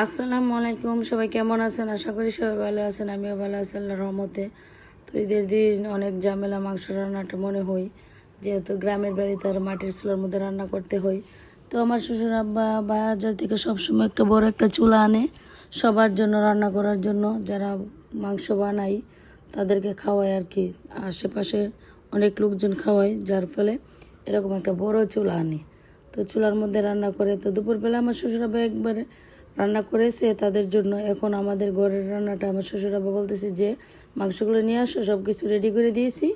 আসসালামু আলাইকুম। সবাই কেমন আছেন? আশা করি সবাই ভালো আছেন। আমিও ভালো আছি আল্লাহর রহমতে। তো ঈদের দিন অনেক ঝামেলা মাংস রান্নাটা মনে হয়, যেহেতু গ্রামের বাড়িতে আর মাটির চুলার মধ্যে রান্না করতে হয়। তো আমার শ্বশুর আব্বা বাজার থেকে সবসময় একটা বড় একটা চুলা আনে সবার জন্য রান্না করার জন্য, যারা মাংস বানাই তাদেরকে খাওয়ায় আর কি। আশেপাশে অনেক লোকজন খাওয়ায়, যার ফলে এরকম একটা বড় চুলা আনে। তো চুলার মধ্যে রান্না করে। তো দুপুরবেলা আমার শ্বশুর আব্বা একবারে রান্না করেছে তাদের জন্য। এখন আমাদের ঘরের রান্নাটা আমার শ্বশুর আব্বা বলতেছে যে মাংসগুলো নিয়ে আসো, সব কিছু রেডি করে দিয়েছি।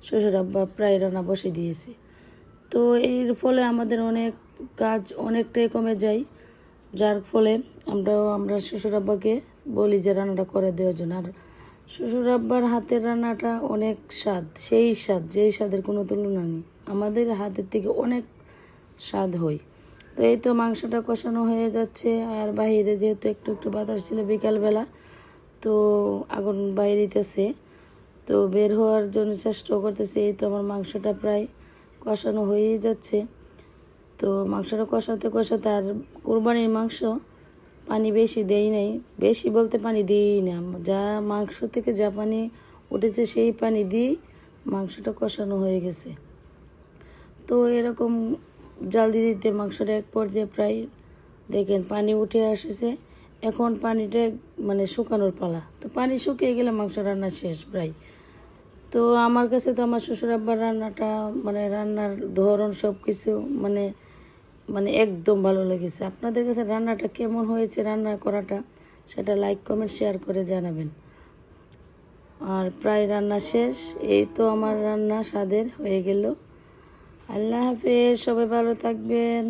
শ্বশুর আব্বা প্রায় রান্না বসে দিয়েছে। তো এর ফলে আমাদের অনেক কাজ অনেকটাই কমে যায়, যার ফলে আমরা শ্বশুর আব্বাকে বলি যে রান্নাটা করে দেওয়ার জন্য। আর শ্বশুর আব্বার হাতের রান্নাটা অনেক স্বাদ, সেই স্বাদ যেই স্বাদের কোনো তুলনা নেই। আমাদের হাতের থেকে অনেক স্বাদ হয়। তো এই তো মাংসটা কষানো হয়ে যাচ্ছে, আর বাইরে যেহেতু একটু একটু বাতাস ছিল বিকালবেলা, তো আগুন বাইরেতেছে, তো বের হওয়ার জন্য চেষ্টা করতেছে। এই তো আমার মাংসটা প্রায় কষানো হয়েই যাচ্ছে। তো মাংসটা কষাতে কষাতে, আর কোরবানির মাংস পানি বেশি দেই নাই, বেশি বলতে পানি দিই না, যা মাংস থেকে যা পানি উঠেছে সেই পানি দিয়েই মাংসটা কষানো হয়ে গেছে। তো এরকম জাল দিয়ে দিতে মাংসটা এক পর্যায়ে প্রায় দেখেন পানি উঠে আসছে। এখন পানিটা মানে শুকানোর পালা। তো পানি শুকিয়ে গেলে মাংস রান্না শেষ প্রায়। তো আমার কাছে তো আমার শ্বশুর আব্বার রান্নাটা মানে রান্নার ধরন সব কিছু মানে মানে একদম ভালো লেগেছে। আপনাদের কাছে রান্নাটা কেমন হয়েছে, রান্না করাটা, সেটা লাইক কমেন্ট শেয়ার করে জানাবেন। আর প্রায় রান্না শেষ। এই তো আমার রান্না স্বাদের হয়ে গেল। আল্লাহ হাফেজ, সবাই ভালো থাকবেন।